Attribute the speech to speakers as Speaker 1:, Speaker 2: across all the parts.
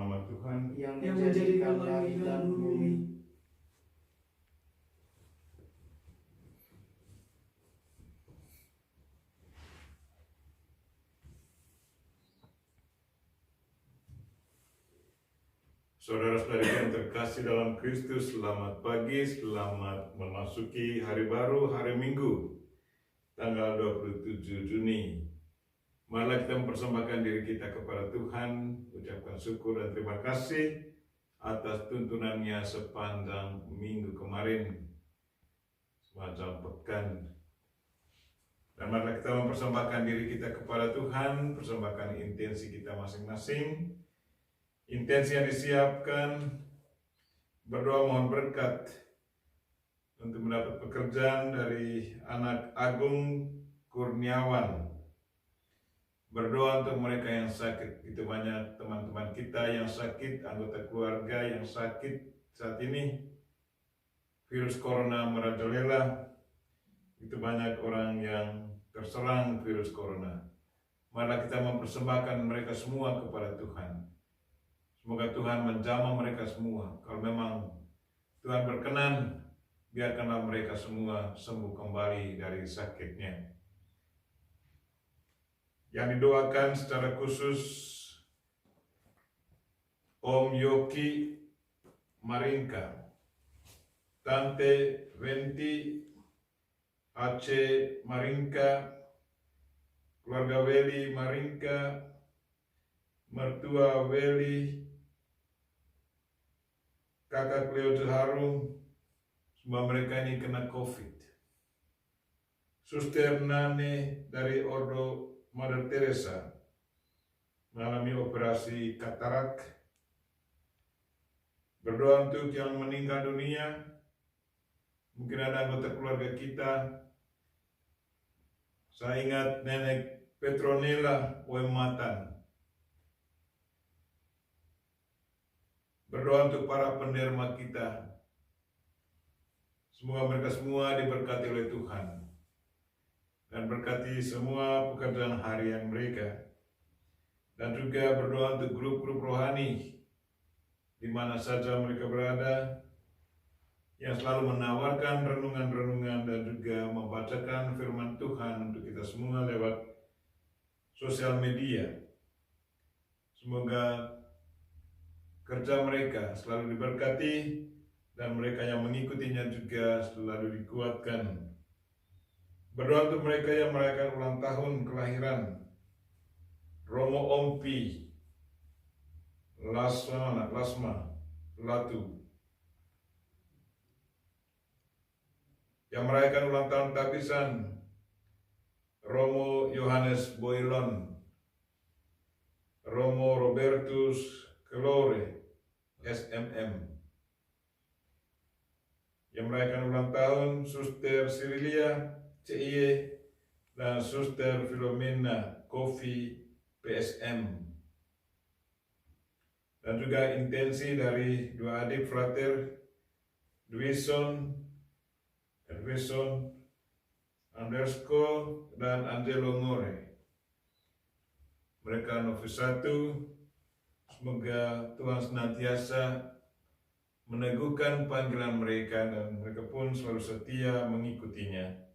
Speaker 1: nama Tuhan
Speaker 2: yang menjadikan langit dan bumi.
Speaker 1: Saudara-saudari yang terkasih dalam Kristus, selamat pagi, selamat memasuki hari baru, hari Minggu, tanggal 27 Juni. Marilah kita mempersembahkan diri kita kepada Tuhan, ucapkan syukur dan terima kasih atas tuntunannya sepanjang minggu kemarin, semacam pekan. Dan marilah kita mempersembahkan diri kita kepada Tuhan, persembahkan intensi kita masing-masing. Intensi yang disiapkan, berdoa mohon berkat untuk mendapat pekerjaan dari anak Agung Kurniawan. Berdoa untuk mereka yang sakit. Itu banyak teman-teman kita yang sakit, anggota keluarga yang sakit saat ini. Virus corona merajalela. Itu banyak orang yang terserang virus corona. Marilah kita mempersembahkan mereka semua kepada Tuhan. Semoga Tuhan menjamah mereka semua. Kalau memang Tuhan berkenan, biarkanlah mereka semua sembuh kembali dari sakitnya. Yang didoakan secara khusus Om Yoki Maringka, Tante Venti Aceh Maringka, keluarga Weli Maringka, mertua Weli, kakak Cleo Jaharum, semua mereka ini kena COVID. Suster Nane dari Ordo Mother Teresa mengalami operasi katarak. Berdoa untuk yang meninggal dunia. Mungkin ada anggota keluarga kita. Saya ingat Nenek Petronella Wematan. Berdoa untuk para penderma kita. Semoga mereka semua diberkati oleh Tuhan. Dan berkati semua pekerjaan harian mereka. Dan juga berdoa untuk grup-grup rohani. Di mana saja mereka berada. Yang selalu menawarkan renungan-renungan dan juga membacakan firman Tuhan untuk kita semua lewat sosial media. Semoga kerja mereka selalu diberkati dan mereka yang mengikutinya juga selalu dikuatkan. Berdoa untuk mereka yang merayakan ulang tahun kelahiran Romo Ompi Lasma Latu, yang merayakan ulang tahun tabisan Romo Yohanes Boylon, Romo Robertus Kelore SMM, yang merayakan ulang tahun Suster Sirilia CIE dan Suster Filomena Kofi PSM. Dan juga intensi dari dua adik frater Edwison Andersko dan Angelo Ngore. Mereka Novus 1. Semoga Tuhan senantiasa meneguhkan panggilan mereka dan mereka pun selalu setia mengikutinya.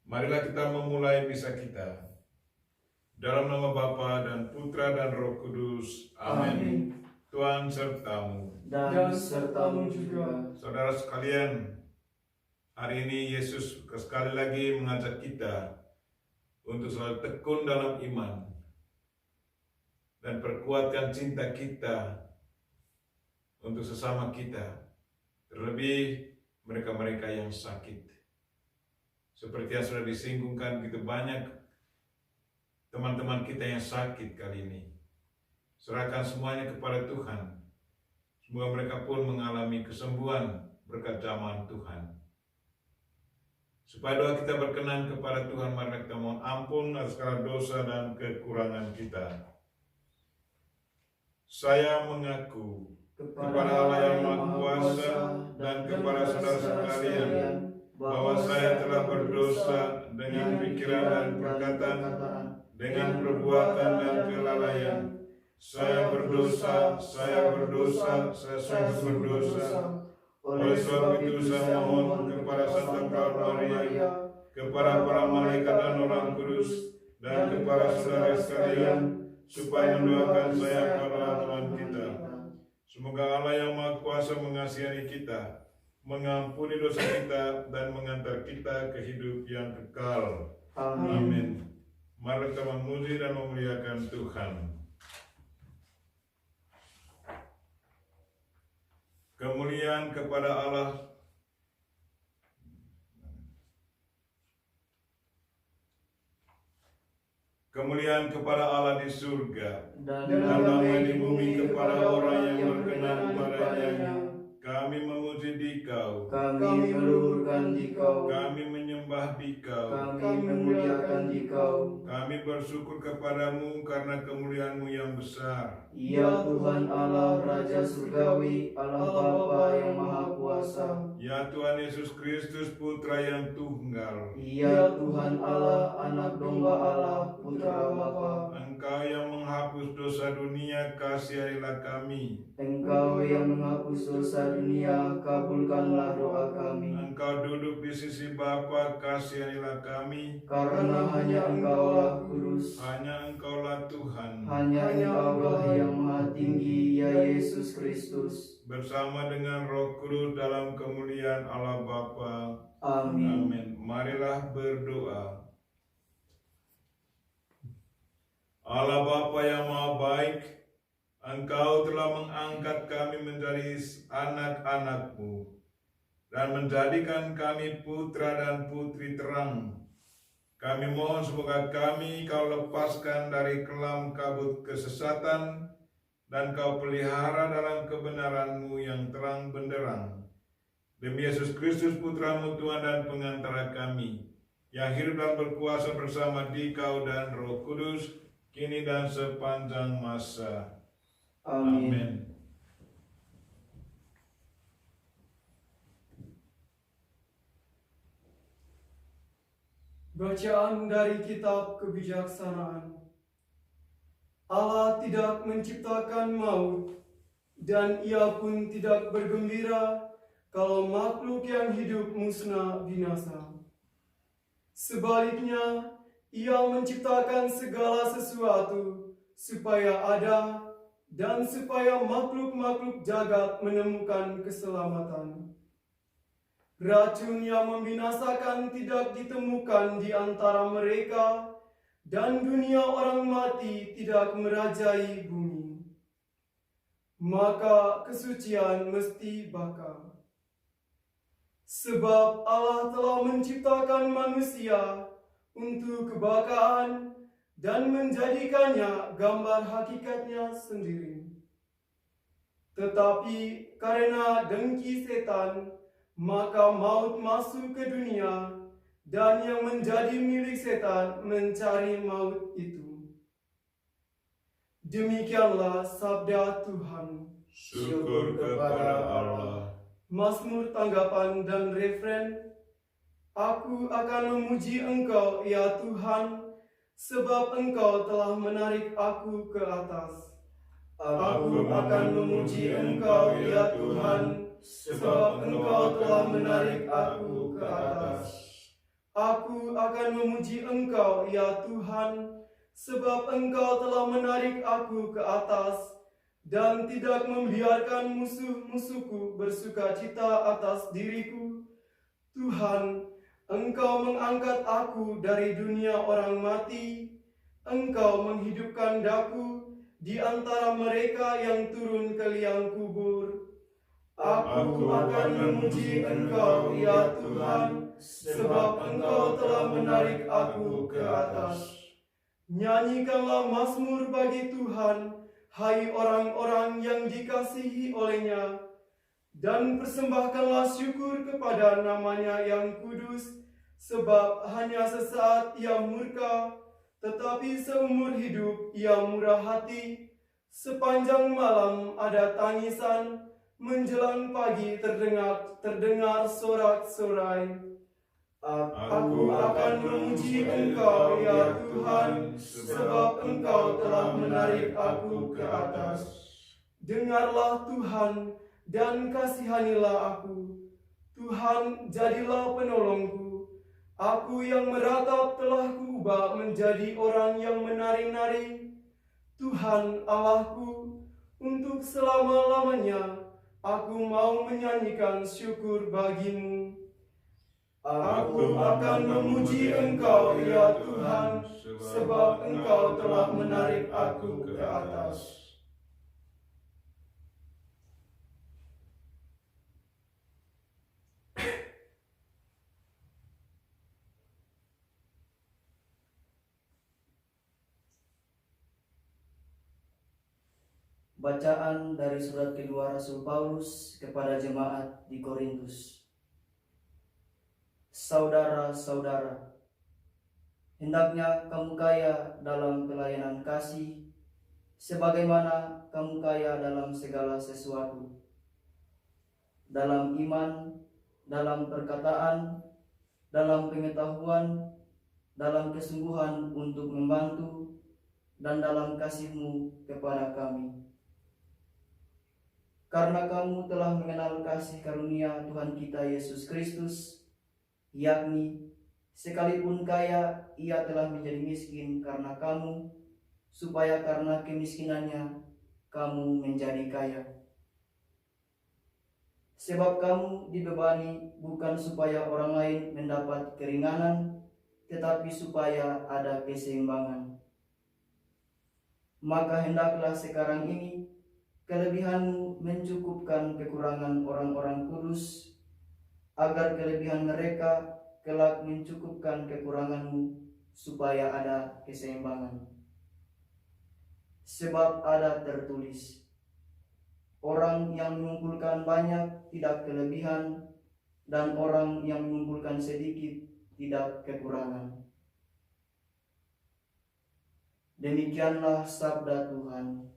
Speaker 1: Marilah kita memulai misa kita. Dalam nama Bapa dan Putra dan Roh Kudus. Amin. Tuhan sertamu.
Speaker 2: Dan sertamu juga.
Speaker 1: Saudara sekalian, hari ini Yesus sekali lagi mengajak kita untuk selalu tekun dalam iman dan perkuatkan cinta kita untuk sesama kita, terlebih mereka-mereka yang sakit. Seperti yang sudah disinggungkan, begitu banyak teman-teman kita yang sakit kali ini. Serahkan semuanya kepada Tuhan. Semoga mereka pun mengalami kesembuhan berkat zaman Tuhan. Supaya doa kita berkenan kepada Tuhan, mari kita mohon ampun atas segala dosa dan kekurangan kita. Saya mengaku kepada Allah yang Maha Kuasa dan kepada saudara sekalian bahwa saya telah berdosa dengan pikiran dan perkataan, dengan perbuatan dan kelalaian, saya berdosa, saya sungguh berdosa. Oleh sebab itu saya mohon kepada Santa Clara Maria, kepada para malaikat dan orang kudus, dan kepada saudara sekalian, supaya mendoakan saya kepada Tuhan kita. Semoga Allah yang Maha Kuasa mengasihi kita, mengampuni dosa kita, dan mengantar kita ke hidup yang kekal. Amin. Mari kita memuji dan memuliakan Tuhan. Kemuliaan kepada Allah. Kemuliaan kepada Allah di surga,
Speaker 2: Dan
Speaker 1: damai di bumi kepada orang yang berkenan padanya. Kami memuji Dikau,
Speaker 2: kami meluhurkan Dikau,
Speaker 1: kami menyembah Dikau,
Speaker 2: kami memuliakan Dikau.
Speaker 1: kami bersyukur kepadamu karena kemuliaan-Mu yang besar.
Speaker 2: Ya Tuhan Allah, Raja Surgawi, Allah Bapa yang Maha Kuasa.
Speaker 1: Ya Tuhan Yesus Kristus, Putra yang tunggal.
Speaker 2: Ya Tuhan Allah, Anak Domba Allah, Putra Bapa.
Speaker 1: Engkau yang menghapus dosa dunia, kasihanilah kami.
Speaker 2: Engkau yang menghapus dosa dunia, kabulkanlah doa kami.
Speaker 1: Engkau duduk di sisi Bapa, kasihanilah kami.
Speaker 2: Karena hanya Engkaulah kudus,
Speaker 1: Hanya Engkaulah Tuhan.
Speaker 2: hanya Engkaulah yang Maha Tinggi, ya Yesus Kristus.
Speaker 1: Bersama dengan Roh Kudus dalam kemuliaan Allah Bapa.
Speaker 2: Amin.
Speaker 1: Amin. Marilah berdoa. Allah Bapa yang Maha Baik, Engkau telah mengangkat kami menjadi anak-anak-Mu dan menjadikan kami putra dan putri terang. Kami mohon semoga kami Kau lepaskan dari kelam kabut kesesatan dan Kau pelihara dalam kebenaran-Mu yang terang benderang. Demi Yesus Kristus Putra-Mu Tuhan dan pengantara kami, yang hidup dan berkuasa bersama Dikau dan Roh Kudus, kini dan sepanjang masa.
Speaker 2: Amin.
Speaker 1: Amin.
Speaker 3: Bacaan dari Kitab Kebijaksanaan. Allah tidak menciptakan maut, dan Ia pun tidak bergembira kalau makhluk yang hidup musnah binasa. Sebaliknya, Ia menciptakan segala sesuatu supaya ada dan supaya makhluk-makhluk jagat menemukan keselamatan. Racun yang membinasakan tidak ditemukan di antara mereka, dan dunia orang mati tidak merajai bumi. Maka kesucian mesti bakal. Sebab Allah telah menciptakan manusia untuk kebakaan dan menjadikannya gambar hakikatnya sendiri. Tetapi karena dengki setan, maka maut masuk ke dunia, dan yang menjadi milik setan mencari maut itu. Demikianlah sabda Tuhan.
Speaker 1: Syukur kepada Allah.
Speaker 3: Mazmur tanggapan dan refren. Aku akan memuji Engkau, ya Tuhan, sebab Engkau telah menarik aku ke atas. Aku akan memuji Engkau, ya Tuhan, sebab Engkau telah menarik aku ke atas. Aku akan memuji Engkau, ya Tuhan, sebab Engkau telah menarik aku ke atas, dan tidak membiarkan musuh-musuhku bersukacita atas diriku. Tuhan, Engkau mengangkat aku dari dunia orang mati. Engkau menghidupkan daku di antara mereka yang turun ke liang kubur. Aku akan memuji Engkau, ya Tuhan, sebab Engkau telah menarik aku ke atas. Nyanyikanlah mazmur bagi Tuhan, hai orang-orang yang dikasihi oleh-Nya, dan persembahkanlah syukur kepada nama-Nya yang kudus, sebab hanya sesaat Ia murka, tetapi seumur hidup Ia murah hati. Sepanjang malam ada tangisan, menjelang pagi terdengar sorak-sorai. Aku akan memuji Engkau, ya Tuhan, sebab Engkau telah menarik aku ke atas. Dengarlah Tuhan, dan kasihanilah aku. Tuhan, jadilah penolongku. Aku yang meratap telah kuubah menjadi orang yang menari-nari. Tuhan Allahku, untuk selama-lamanya aku mau menyanyikan syukur bagimu. Aku akan memuji Engkau, ya Tuhan, sebab Engkau telah menarik aku ke atas.
Speaker 2: Bacaan dari surat kedua Rasul Paulus kepada jemaat di Korintus. Saudara-saudara, hendaknya kamu kaya dalam pelayanan kasih, sebagaimana kamu kaya dalam segala sesuatu, dalam iman, dalam perkataan, dalam pengetahuan, dalam kesungguhan untuk membantu, dan dalam kasihmu kepada kami. Karena kamu telah mengenal kasih karunia Tuhan kita Yesus Kristus, yakni sekalipun kaya, ia telah menjadi miskin karena kamu, supaya karena kemiskinannya kamu menjadi kaya. Sebab kamu dibebani bukan supaya orang lain mendapat keringanan, tetapi supaya ada keseimbangan. Maka hendaklah sekarang ini kelebihanmu mencukupkan kekurangan orang-orang kudus, agar kelebihan mereka kelak mencukupkan kekuranganmu, supaya ada keseimbangan. Sebab ada tertulis, orang yang mengumpulkan banyak tidak kelebihan, dan orang yang mengumpulkan sedikit tidak kekurangan. Demikianlah sabda Tuhan.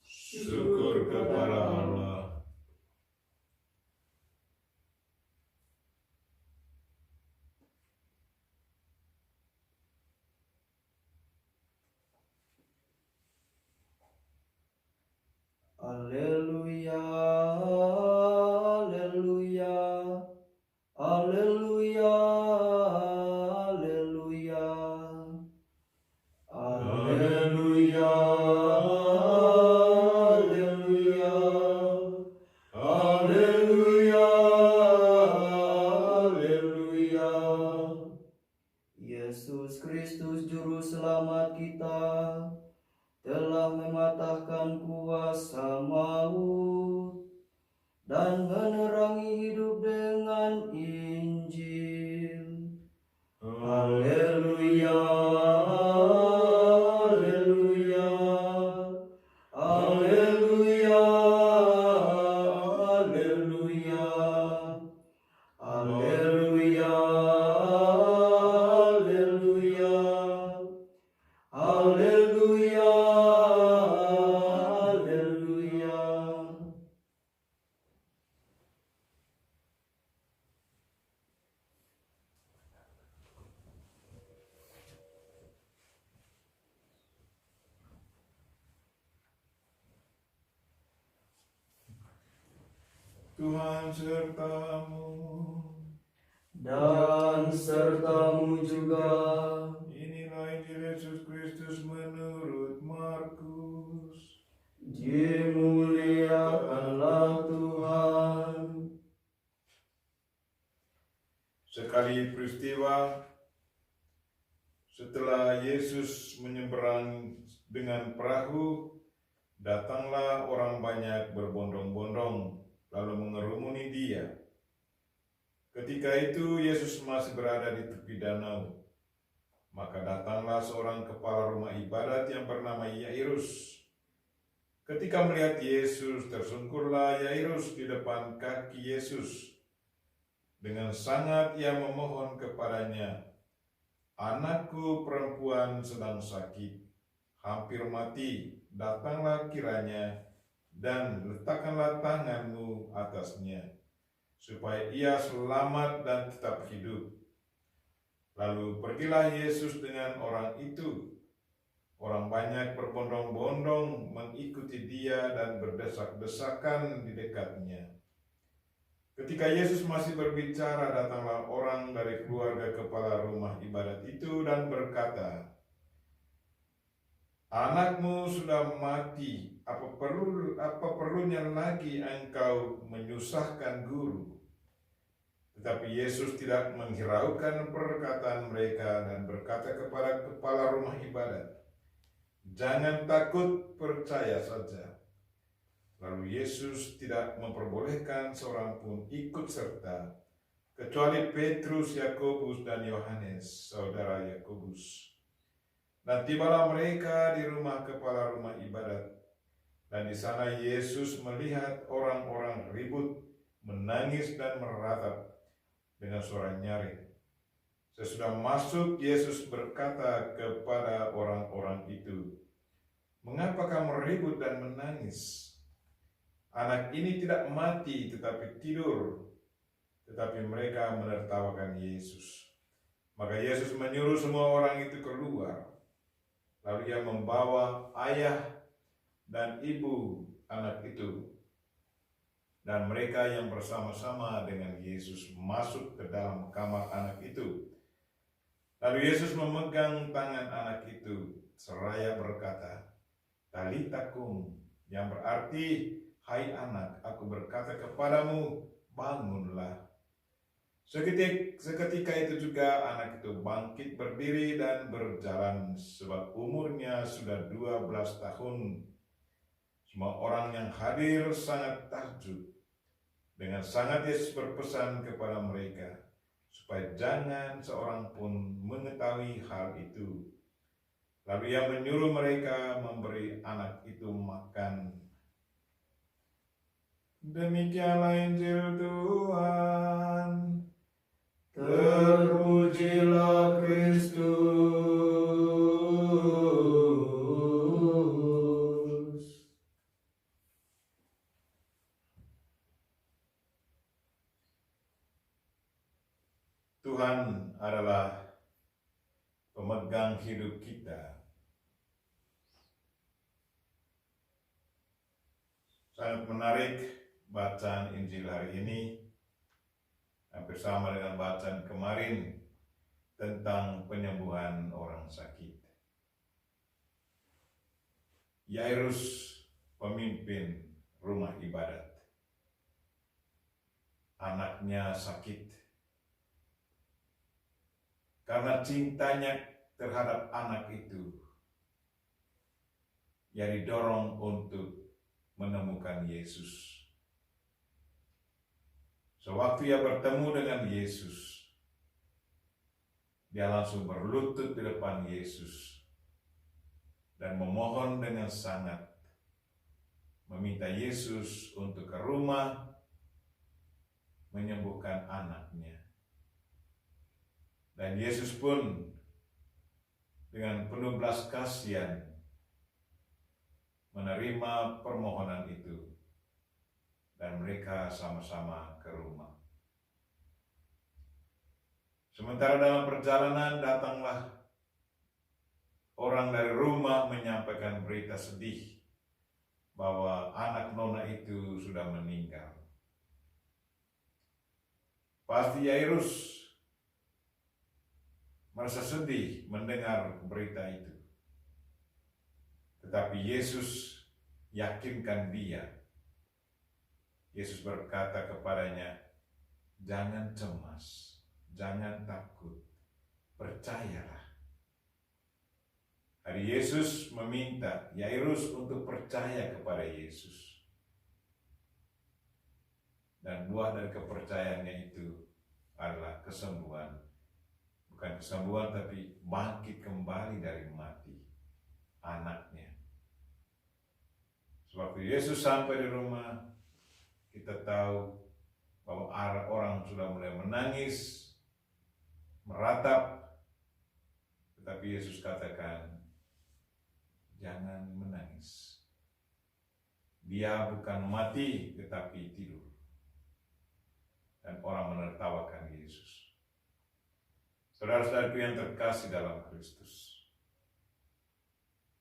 Speaker 1: Syukur kepada Allah.
Speaker 2: Haleluya, haleluya, haleluya, haleluya, haleluya, haleluya, haleluya, haleluya. Yesus Kristus Juru Selamat kita telah mematahkan kuasa maut dan menerangi hidup dengan Injil. Haleluya, haleluya, haleluya, haleluya, haleluya, haleluya, haleluya, haleluya.
Speaker 1: Tuhan sertamu.
Speaker 2: Dan sertamu juga.
Speaker 1: Inilah Injil Yesus Kristus menurut Markus.
Speaker 2: Dimuliakanlah Tuhan.
Speaker 1: Sekali peristiwa setelah Yesus menyeberang dengan perahu, datanglah orang banyak berbondong-bondong lalu mengerumuni dia. Ketika itu Yesus masih berada di tepi danau. Maka datanglah seorang kepala rumah ibadat yang bernama Yairus. Ketika melihat Yesus, tersungkurlah Yairus di depan kaki Yesus. Dengan sangat ia memohon kepadanya, "Anakku perempuan sedang sakit, hampir mati. Datanglah kiranya dan letakkanlah tanganmu atasnya, supaya ia selamat dan tetap hidup." Lalu pergilah Yesus dengan orang itu. Orang banyak berbondong-bondong mengikuti dia dan berdesak-desakan di dekatnya. Ketika Yesus masih berbicara, datanglah orang dari keluarga kepala rumah ibadat itu dan berkata, "Anakmu sudah mati, apa perlunya lagi engkau menyusahkan guru?" Tetapi Yesus tidak menghiraukan perkataan mereka dan berkata kepada kepala rumah ibadat, "Jangan takut, percaya saja." Lalu Yesus tidak memperbolehkan seorang pun ikut serta, kecuali Petrus, Yakobus, dan Yohanes, saudara Yakobus. Dan tibalah mereka di rumah kepala rumah ibadat. Dan di sana Yesus melihat orang-orang ribut, menangis dan meratap dengan suara nyaring. Sesudah masuk, Yesus berkata kepada orang-orang itu, "Mengapa kamu ribut dan menangis? Anak ini tidak mati tetapi tidur." Tetapi mereka menertawakan Yesus. Maka Yesus menyuruh semua orang itu keluar. Lalu ia membawa ayah dan ibu anak itu dan mereka yang bersama-sama dengan Yesus masuk ke dalam kamar anak itu. Lalu Yesus memegang tangan anak itu seraya berkata, "Talita kum," yang berarti, "Hai anak, aku berkata kepadamu, bangunlah." Seketika itu juga anak itu bangkit berdiri dan berjalan, sebab umurnya sudah 12 tahun. Semua orang yang hadir sangat takjub. Dengan sangat Yesus berpesan kepada mereka, supaya jangan seorang pun mengetahui hal itu. Lalu ia menyuruh mereka memberi anak itu makan. Demikianlah Injil Tuhan.
Speaker 3: Terpujilah Kristus.
Speaker 1: Tuhan adalah pemegang hidup kita. Sangat menarik bacaan Injil hari ini, hampir sama dengan bacaan kemarin tentang penyembuhan orang sakit. Yairus, pemimpin rumah ibadat, anaknya sakit. Karena cintanya terhadap anak itu, ia didorong untuk menemukan Yesus. Sewaktu ia bertemu dengan Yesus, dia langsung berlutut di depan Yesus dan memohon dengan sangat, meminta Yesus untuk ke rumah menyembuhkan anaknya. Dan Yesus pun dengan penuh belas kasihan menerima permohonan itu, dan mereka sama-sama ke rumah. Sementara dalam perjalanan datanglah orang dari rumah menyampaikan berita sedih bahwa anak nona itu sudah meninggal. Pasti Yairus merasa sedih mendengar berita itu. Tetapi Yesus yakinkan dia. Yesus berkata kepadanya, "Jangan cemas, jangan takut, percayalah." Hari Yesus meminta Yairus untuk percaya kepada Yesus. Dan buah dari kepercayaannya itu adalah kesembuhan. Bukan kesembuhan, tapi bangkit kembali dari mati anaknya. Sewaktu Yesus sampai di rumah, kita tahu bahwa orang sudah mulai menangis, meratap. Tetapi Yesus katakan, "Jangan menangis. Dia bukan mati, tetapi tidur." Dan orang menertawakan Yesus. Saudara-saudaraku yang terkasih dalam Kristus,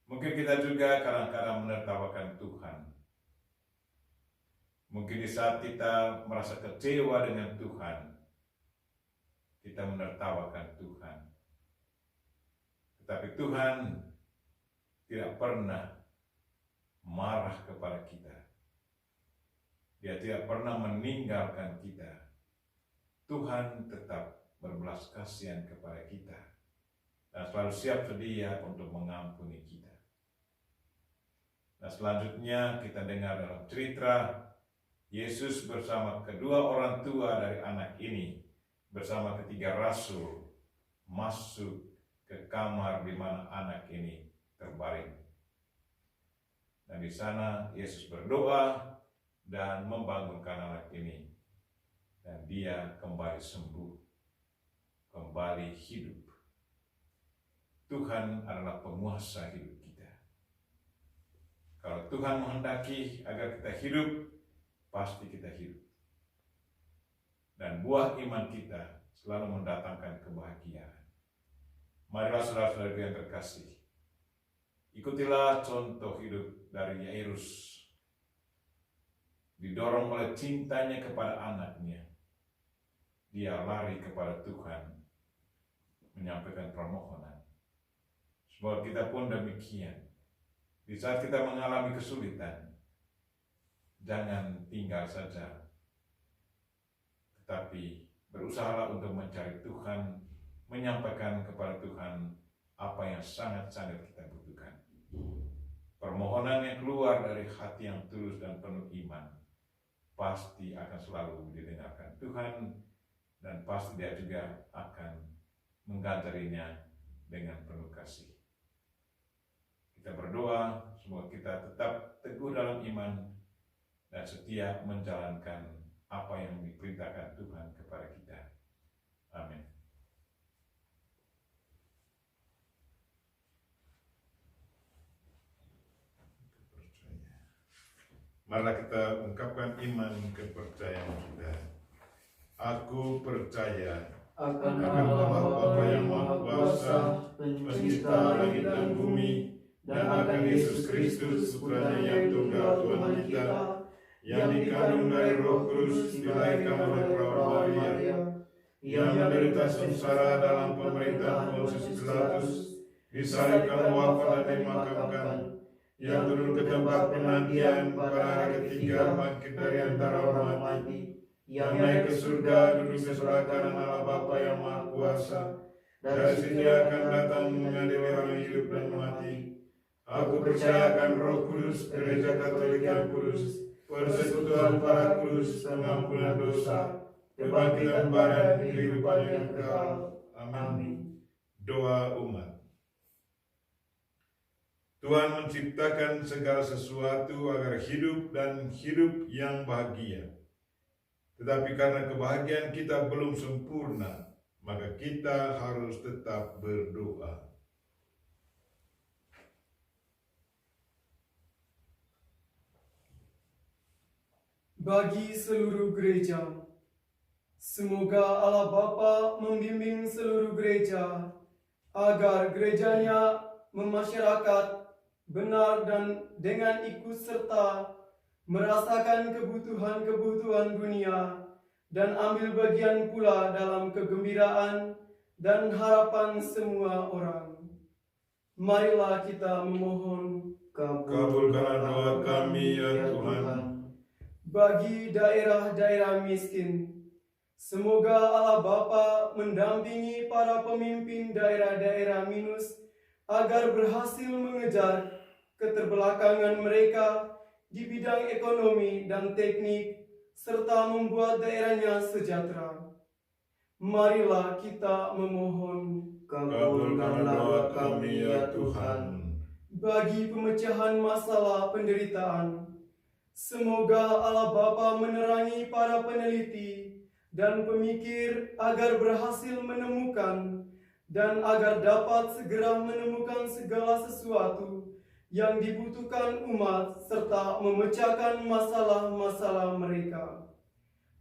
Speaker 1: mungkin kita juga kadang-kadang menertawakan Tuhan. Mungkin di saat kita merasa kecewa dengan Tuhan, kita menertawakan Tuhan. Tetapi Tuhan tidak pernah marah kepada kita. Dia tidak pernah meninggalkan kita. Tuhan tetap berbelas kasihan kepada kita dan selalu siap sedia untuk mengampuni kita. Nah, selanjutnya kita dengar dalam cerita Yesus bersama kedua orang tua dari anak ini bersama ketiga rasul masuk ke kamar di mana anak ini terbaring. Dan di sana Yesus berdoa dan membangunkan anak ini, dan dia kembali sembuh, kembali hidup. Tuhan adalah penguasa hidup kita. Kalau Tuhan menghendaki agar kita hidup, pasti kita hidup. Dan buah iman kita selalu mendatangkan kebahagiaan. Marilah saudara-saudara yang terkasih, ikutilah contoh hidup dari Yairus. Didorong oleh cintanya kepada anaknya, dia lari kepada Tuhan, menyampaikan permohonan. Semoga kita pun demikian. Di saat kita mengalami kesulitan, jangan tinggal saja, tetapi berusahalah untuk mencari Tuhan, menyampaikan kepada Tuhan apa yang sangat-sangat kita butuhkan. Permohonan yang keluar dari hati yang tulus dan penuh iman pasti akan selalu didengarkan Tuhan, dan pasti dia juga akan menggantarinya dengan penuh kasih. Kita berdoa semoga kita tetap teguh dalam iman dan setia menjalankan apa yang diperintahkan Tuhan kepada kita. Amin. Marilah kita ungkapkan iman kepercayaan kita. Aku percaya
Speaker 2: akan
Speaker 1: Allah
Speaker 2: Allah
Speaker 1: Bapa yang Maha Kuasa,
Speaker 2: Pencipta langit dan bumi, dan akan Yesus Kristus, Putranya yang tunggal Tuhan kita, yang dikandung dari Roh Kudus, dilahirkan oleh perawan Maria, yang menderita sengsara dalam pemerintahan Pontius Pilatus, disalibkan, wafat dan dimakamkan, yang turun ke tempat penantian, pada hari ketiga bangkit dari antara orang mati, yang naik ke surga, duduk di sebelah kanan Allah Bapa yang Maha Kuasa. Dari sini dia akan datang mengadili orang hidup dan mati. Aku percayakan Roh Kudus, Gereja Katolik yang kudus, persekutuan para kudus, pengampunan dosa, kebangkitan badan, kehidupan yang kekal. Amin.
Speaker 1: Doa umat. Tuhan menciptakan segala sesuatu agar hidup dan hidup yang bahagia. Tetapi karena kebahagiaan kita belum sempurna, maka kita harus tetap berdoa.
Speaker 3: Bagi seluruh gereja, semoga Allah Bapa membimbing seluruh gereja agar gerejanya memasyarakat benar dan dengan ikut serta merasakan kebutuhan-kebutuhan dunia dan ambil bagian pula dalam kegembiraan dan harapan semua orang. Marilah kita memohon.
Speaker 1: Kabulkanlah doa kami ya Tuhan.
Speaker 3: Bagi daerah-daerah miskin, semoga Allah Bapa mendampingi para pemimpin daerah-daerah minus agar berhasil mengejar keterbelakangan mereka di bidang ekonomi dan teknik, serta membuat daerahnya sejahtera. Marilah kita memohon.
Speaker 1: Kabulkanlah doa kami ya Tuhan.
Speaker 3: Bagi pemecahan masalah penderitaan, semoga Allah Bapa menerangi para peneliti dan pemikir agar berhasil menemukan dan agar dapat segera menemukan segala sesuatu yang dibutuhkan umat serta memecahkan masalah-masalah mereka.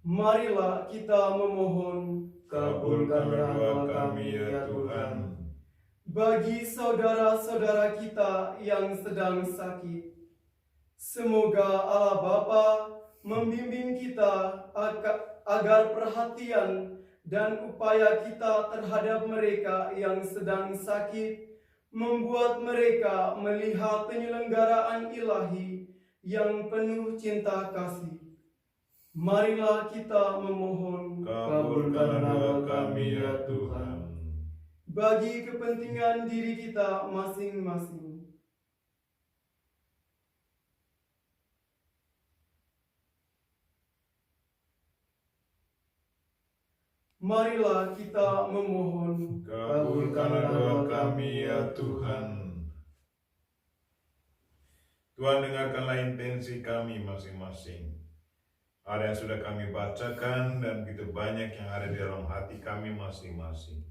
Speaker 3: Marilah kita memohon.
Speaker 2: kabulkanlah doa kami ya Tuhan.
Speaker 3: Bagi saudara-saudara kita yang sedang sakit, semoga Allah Bapa membimbing kita agar perhatian dan upaya kita terhadap mereka yang sedang sakit membuat mereka melihat penyelenggaraan ilahi yang penuh cinta kasih. Marilah kita memohon
Speaker 1: Kabulkanlah doa kami ya Tuhan.
Speaker 3: bagi kepentingan diri kita masing-masing. Marilah kita memohon
Speaker 1: Kabulkanlah doa kami ya Tuhan. Tuhan, dengarkanlah intensi kami masing-masing. Ada yang sudah kami bacakan dan begitu banyak yang ada di dalam hati kami masing-masing.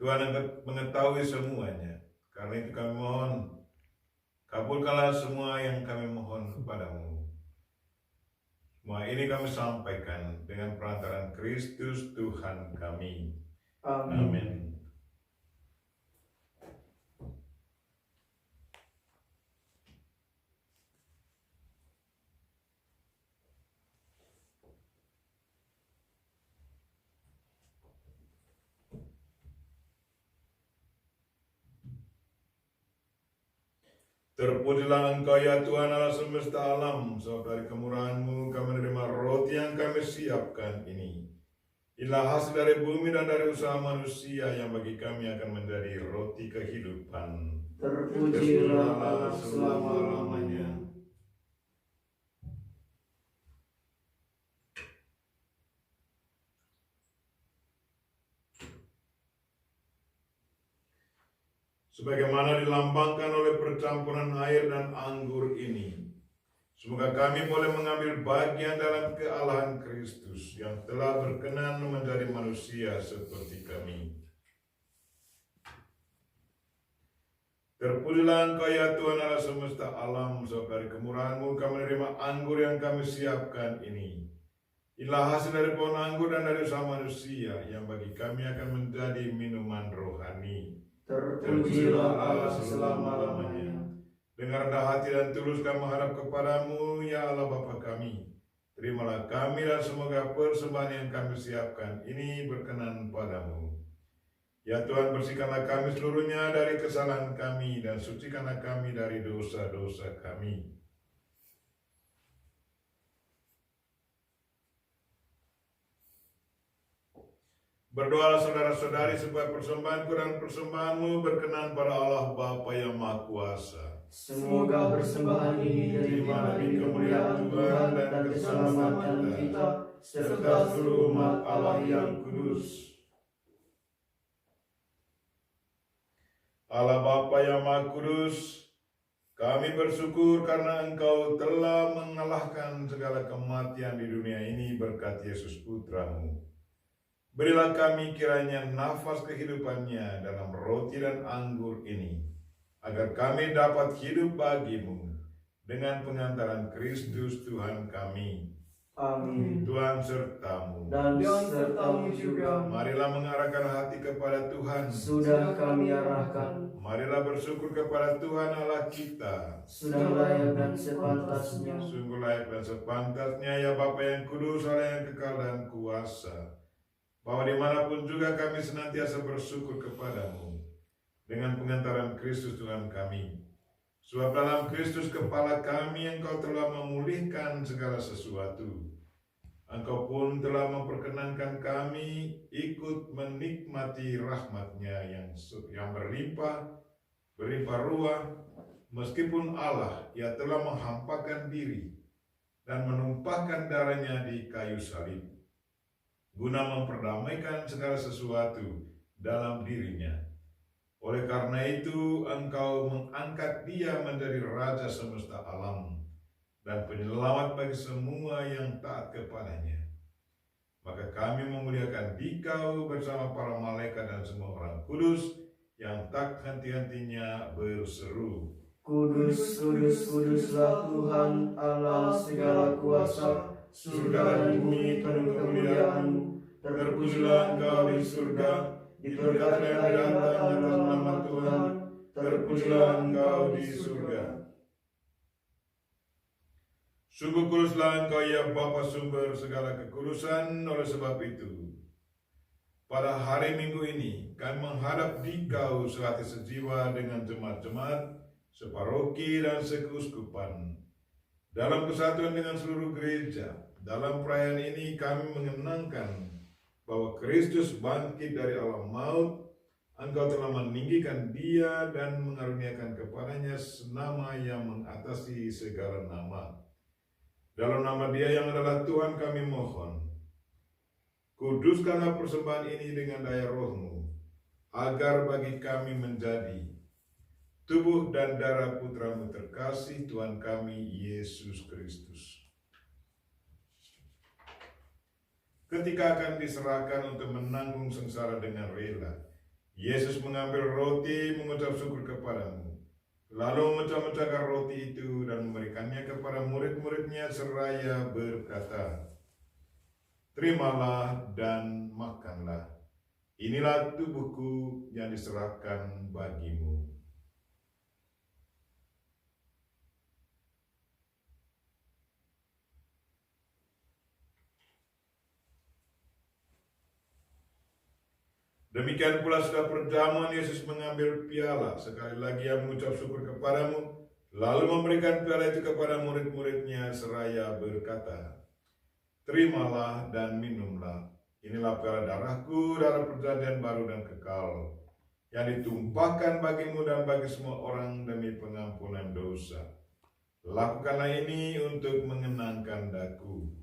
Speaker 1: Tuhan mengetahui semuanya. Karena itu kami mohon, kabulkanlah semua yang kami mohon kepadamu. Semua ini kami sampaikan dengan perantaraan Kristus Tuhan kami. Amin. Terpujilah Engkau ya Tuhan Allah semesta alam, sebab dari kemurahan-Mu kami menerima roti yang kami siapkan ini. Inilah hasil dari bumi dan dari usaha manusia yang bagi kami akan menjadi roti kehidupan.
Speaker 2: Terpujilah Allah selama-lamanya.
Speaker 1: Sebagaimana dilambangkan oleh percampuran air dan anggur ini, semoga kami boleh mengambil bagian dalam kealahan Kristus yang telah berkenan menjadi manusia seperti kami. Terpujilah Engkau ya Tuhan Allah semesta alam, sebab dari kemurahan-Mu kami menerima anggur yang kami siapkan ini. Inilah hasil dari pohon anggur dan dari usaha manusia yang bagi kami akan menjadi minuman rohani.
Speaker 2: Terpujilah Allah selama-lamanya.
Speaker 1: Dengan rendah hati dan tulus kami menghadap kepadamu, ya Allah Bapa kami. Terimalah kami dan semoga persembahan yang kami siapkan ini berkenan padamu. Ya Tuhan, bersihkanlah kami seluruhnya dari kesalahan kami dan sucikanlah kami dari dosa-dosa kami. Berdoalah saudara-saudari supaya persembahanku dan persembahanmu berkenan pada Allah Bapa yang Maha Kuasa.
Speaker 2: Semoga persembahan ini diterima demi kemuliaan Tuhan dan keselamatan kita, serta seluruh umat Allah yang kudus.
Speaker 1: Allah Bapa yang Maha Kudus, kami bersyukur karena Engkau telah mengalahkan segala kematian di dunia ini berkat Yesus Putramu. Berilah kami kiranya nafas kehidupannya dalam roti dan anggur ini, agar kami dapat hidup bagimu dengan pengantaran Kristus Tuhan kami.
Speaker 2: Amin.
Speaker 1: Tuhan sertamu.
Speaker 2: Dan sertamu juga.
Speaker 1: Marilah mengarahkan hati kepada Tuhan.
Speaker 2: Sudah kami arahkan.
Speaker 1: Marilah bersyukur kepada Tuhan Allah kita.
Speaker 2: Sudah layak dan sepantasnya.
Speaker 1: Sungguh layak dan sepantasnya ya Bapa yang kudus, Allah yang kekal dan kuasa, bahwa dimanapun juga kami senantiasa bersyukur kepadamu dengan pengantaran Kristus Tuhan kami. Sebab dalam Kristus kepala kami Engkau telah memulihkan segala sesuatu. Engkau pun telah memperkenankan kami ikut menikmati rahmat-Nya yang berlimpah ruah, meskipun Allah ya telah menghampakan diri dan menumpahkan darah-Nya di kayu salib, guna memperdamaikan segala sesuatu dalam dirinya. Oleh karena itu, Engkau mengangkat Dia menjadi Raja semesta alam dan penyelamat bagi semua yang taat kepadanya. Maka kami memuliakan Dikau bersama para malaikat dan semua orang kudus yang tak henti-hentinya berseru,
Speaker 2: Kudus, kudus, kuduslah Tuhan Allah segala kuasa, surga dan bumi penuh kemuliaan-Mu.
Speaker 1: Terpujilah Engkau di surga, diberkatilah yang datang dalam nama Tuhan. Terpujilah Engkau di surga. Sungguh kuduslah Engkau ya Bapa sumber segala kekudusan. Oleh sebab itu, pada hari Minggu ini kami menghadap Dikau sehati sejiwa dengan jemaat-jemaat, separoki dan sekeuskupan dalam kesatuan dengan seluruh gereja. Dalam perayaan ini kami mengenangkan bahwa Kristus bangkit dari alam maut. Engkau telah meninggikan Dia dan mengaruniakan kepadanya nama yang mengatasi segala nama. Dalam nama Dia yang adalah Tuhan kami mohon, kuduskanlah persembahan ini dengan daya Roh-Mu, agar bagi kami menjadi tubuh dan darah Putra-Mu terkasih, Tuhan kami Yesus Kristus. Ketika akan diserahkan untuk menanggung sengsara dengan rela, Yesus mengambil roti, mengucap syukur kepadamu, lalu memecah-mecahkan roti itu dan memberikannya kepada murid-muridnya seraya berkata, "Terimalah dan makanlah. Inilah tubuhku yang diserahkan bagimu." Demikian pula setelah perjamuan, Yesus mengambil piala, sekali lagi Ia mengucap syukur kepadamu, lalu memberikan piala itu kepada murid-muridnya seraya berkata, "Terimalah dan minumlah. Inilah piala darahku, darah perjanjian baru dan kekal, yang ditumpahkan bagimu dan bagi semua orang demi pengampunan dosa. Lakukanlah ini untuk mengenangkan daku."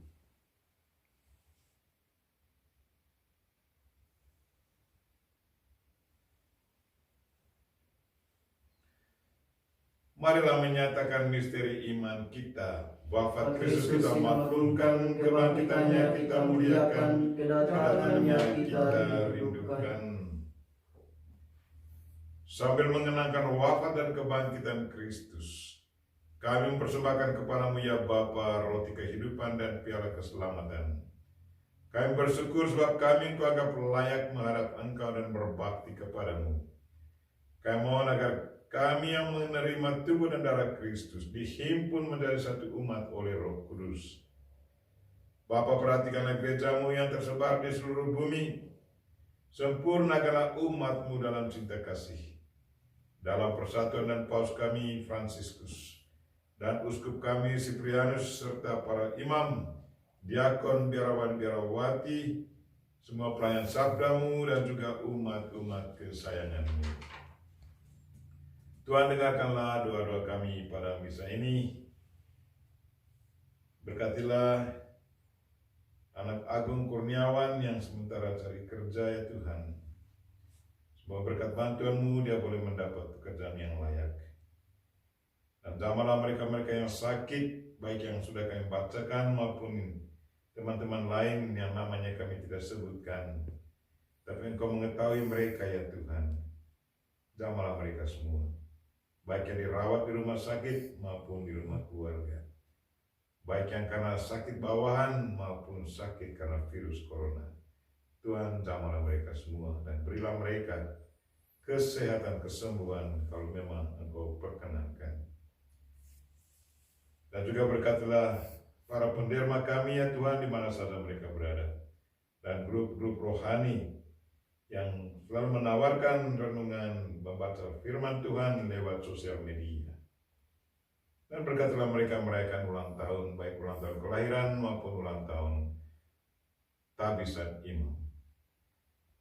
Speaker 1: Marilah menyatakan misteri iman kita. Wafat Kristus kita maklumkan, kebangkitannya kita muliakan, kedatangannya kita rindukan. Sambil mengenangkan wafat dan kebangkitan Kristus, kami mempersembahkan kepadamu ya Bapa roti kehidupan dan piala keselamatan. Kami bersyukur sebab kami Engkau anggap layak menghadap Engkau dan berbakti kepadamu. Kami mohon agar kami yang menerima tubuh dan darah Kristus dihimpun menjadi satu umat oleh Roh Kudus. Bapa, perhatikanlah gereja-Mu yang tersebar di seluruh bumi. Sempurnakanlah umat-Mu dalam cinta kasih. Dalam persatuan dan paus kami Fransiskus dan uskup kami Siprianus serta para imam, diakon, biarawan, biarawati, semua pelayan sabda-Mu dan juga umat-umat kesayangan-Mu. Tuhan, dengarkanlah doa-doa kami pada misa ini. Berkatilah anak Agung Kurniawan yang sementara cari kerja ya Tuhan. Semoga berkat bantuan-Mu dia boleh mendapat pekerjaan yang layak. Dan jamahlah mereka-mereka yang sakit, baik yang sudah kami bacakan maupun teman-teman lain yang namanya kami tidak sebutkan. Tapi Engkau mengetahui mereka ya Tuhan. Jamahlah mereka semua, baik yang dirawat di rumah sakit maupun di rumah keluarga, baik yang karena sakit bawahan maupun sakit karena virus corona. Tuhan, jamahlah mereka semua dan berilah mereka kesehatan, kesembuhan kalau memang Engkau perkenankan. Dan juga berkatilah para penderma kami ya Tuhan di mana saja mereka berada, dan grup-grup rohani yang selalu menawarkan renungan membaca firman Tuhan lewat sosial media. Dan berkatilah mereka merayakan ulang tahun, baik ulang tahun kelahiran maupun ulang tahun tabisan imam.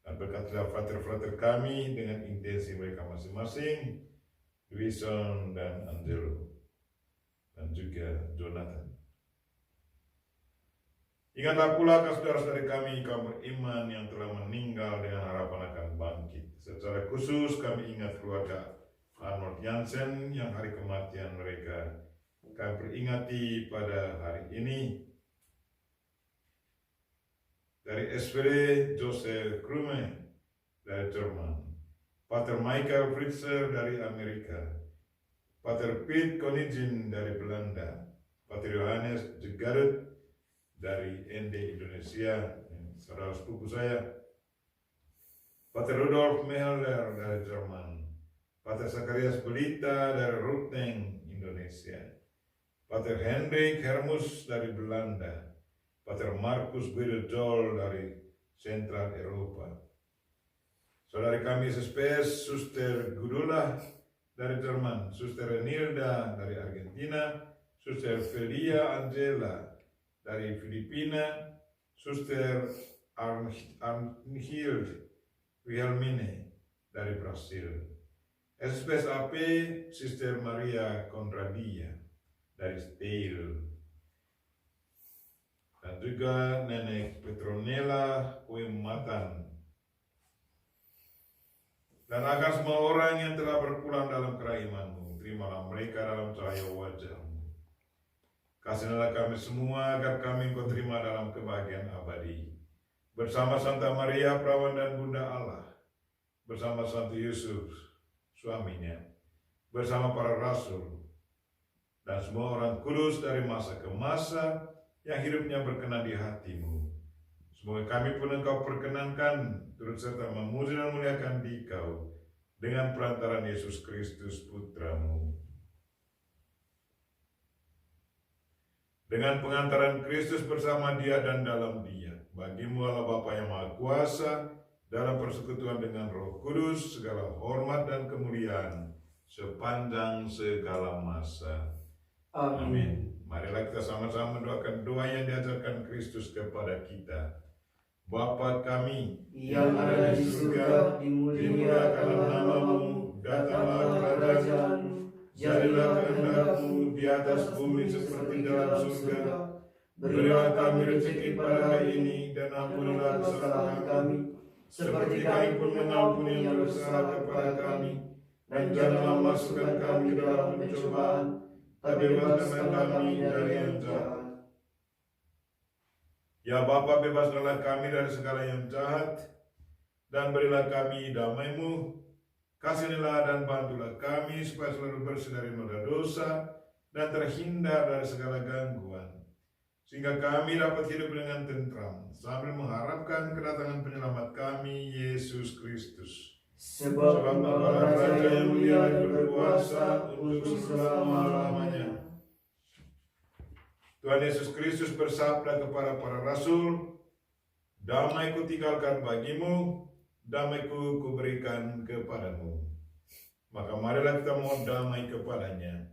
Speaker 1: Dan berkatilah frater-frater kami dengan intensi mereka masing-masing, Wilson dan Angelo, dan juga Jonathan. Ingatlah pula ke saudara-saudara kami kaum beriman yang telah meninggal dengan harapan akan bangkit. Secara khusus kami ingat keluarga Arnold Jansen yang hari kematian mereka kami peringati pada hari ini. Dari SPD Joseph Krume dari Jerman, Pater Michael Fritzer dari Amerika, Pater Piet Konijin dari Belanda, Pater Johannes de Garut dari ND Indonesia, saudara sepupu saya, Pater Rudolf Meller dari Jerman, Pater Zacharias Belita dari Ruteng, Indonesia, Pater Hendrik Hermus dari Belanda, Pater Markus Guido-Joel dari Sentral Eropa, saudari kami SSPS Suster Gudula dari Jerman, Suster Nilda dari Argentina, Suster Felia Angela dari Filipina, Suster Arnhild Wilhelmine dari Brasil, SSPS AP Sister Maria Conradia dari Steel, dan juga Nenek Petronella Kuematan, dan akan semua orang yang telah berpulang dalam keraiman-Mu, terimalah mereka dalam cahaya wajah-Mu. Kasihilah kami semua agar kami Engkau terima dalam kebahagiaan abadi. Bersama Santa Maria Perawan dan Bunda Allah, bersama Santo Yusuf suaminya, bersama para rasul, dan semua orang kudus dari masa ke masa yang hidupnya berkenan di hati-Mu. Semoga kami pun Engkau perkenankan turut serta memuji dan muliakan Dikau dengan perantaraan Yesus Kristus Putra-Mu. Dengan pengantaran Kristus bersama Dia dan dalam Dia, bagi-Mu Allah Bapa yang Maha Kuasa, dalam persekutuan dengan Roh Kudus, segala hormat dan kemuliaan sepanjang segala masa. Amin. Marilah kita sama-sama mendoakan doa yang diajarkan Kristus kepada kita. Bapa kami
Speaker 2: yang ada di surga, dimuliakanlah nama-Mu, datanglah kerajaan-Mu, jadilah kehendak-Mu di atas bumi seperti dalam surga. Berilah kami rezeki pada hari ini, dan ampunilah kesalahan kami, seperti kami pun mengampuni yang bersalah kepada kami. Dan janganlah masukkan kami ke dalam pencobaan, tapi bebaskanlah kami dari yang jahat.
Speaker 1: Ya Bapa, bebaskanlah kami dari segala yang jahat, dan berilah kami damai-Mu. Kasihanilah dan bantulah kami supaya selalu bersih dari noda dosa dan terhindar dari segala gangguan, sehingga kami dapat hidup dengan tentram sambil mengharapkan kedatangan penyelamat kami, Yesus Kristus.
Speaker 2: Sebab Engkaulah Raja yang mulia dan berkuasa untuk selama-lamanya.
Speaker 1: Tuhan Yesus Kristus bersabda kepada para rasul, "Damai-Ku tinggalkan bagimu, damai-Ku kuberikan kepadamu." Maka marilah kita mohon damai kepadanya.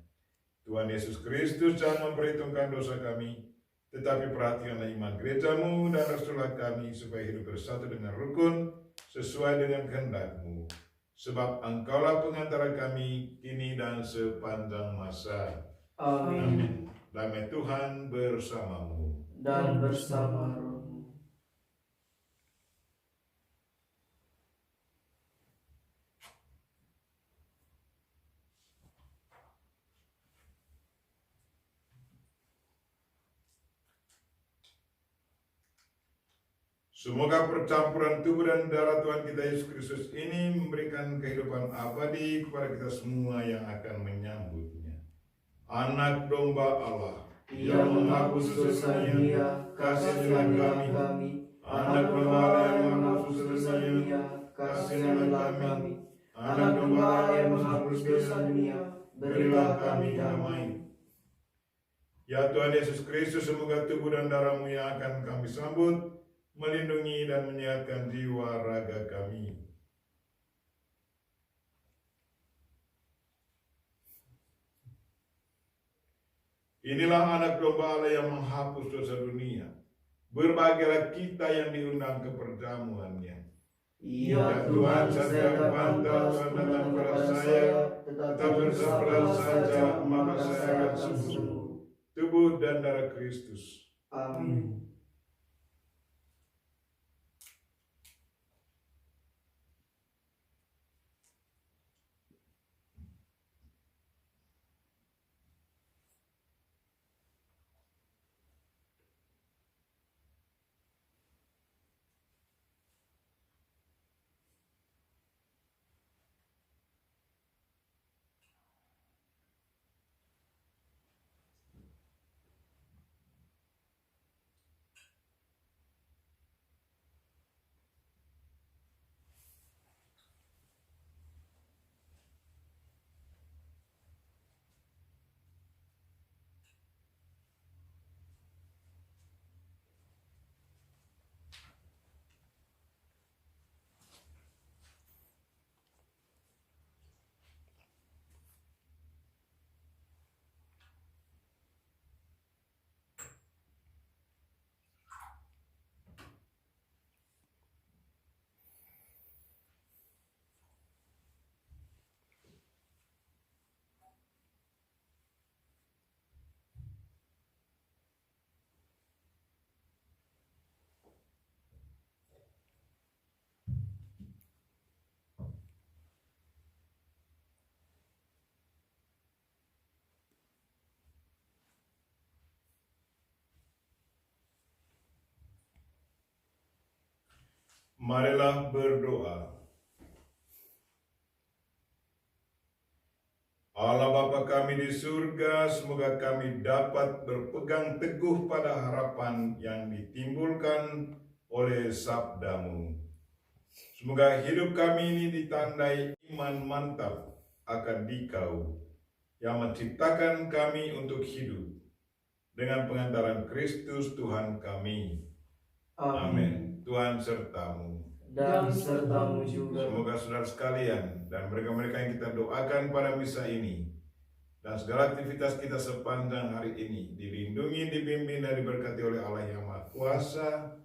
Speaker 1: Tuhan Yesus Kristus, jangan memperhitungkan dosa kami, tetapi perhatikanlah iman gereja-Mu dan restulah kami supaya hidup bersatu dengan rukun sesuai dengan kehendak-Mu. Sebab Engkaulah pengantara kami kini dan sepanjang masa.
Speaker 2: Amin.
Speaker 1: Damai Tuhan bersamamu.
Speaker 2: Dan bersama rohmu.
Speaker 1: Semoga percampuran tubuh dan darah Tuhan kita Yesus Kristus ini memberikan kehidupan abadi kepada kita semua yang akan menyambutnya. Anak domba Allah
Speaker 2: Yang menghapus dosa dunia,
Speaker 1: kasihanilah kami. Anak domba Allah yang menghapus dosa dunia, kasihanilah kami. Anak domba Allah yang menghapus dosa dunia, berilah kami damai. Ya Tuhan Yesus Kristus, semoga tubuh dan darah-Mu yang akan kami sambut melindungi dan menyehatkan jiwa raga kami. Inilah anak domba Allah yang menghapus dosa dunia. Berbahagialah kita yang diundang ke perjamuannya.
Speaker 2: Ya
Speaker 1: Tuhan, saya bantah Tuhan datang kepada saya, tetapi bersabarlah saja, maka saya akan sembuh. Tubuh dan darah Kristus.
Speaker 2: Amin.
Speaker 1: Marilah berdoa. Allah Bapa kami di surga, semoga kami dapat berpegang teguh pada harapan yang ditimbulkan oleh sabda-Mu. Semoga hidup kami ini ditandai iman mantap akan Dikau yang menciptakan kami untuk hidup dengan pengantaran Kristus Tuhan kami. Amin. Tuhan sertamu.
Speaker 2: Dan sertamu juga.
Speaker 1: Semoga saudara sekalian dan mereka-mereka yang kita doakan pada misa ini dan segala aktivitas kita sepanjang hari ini dilindungi, dibimbing, dan diberkati oleh Allah yang Maha Kuasa,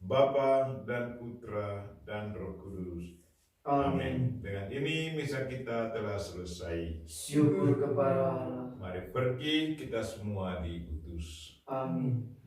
Speaker 1: Bapa dan Putra dan Roh Kudus. Amin. Dengan ini misa kita telah selesai.
Speaker 2: Syukur kepada Allah.
Speaker 1: Mari pergi, kita semua diutus.
Speaker 2: Amin.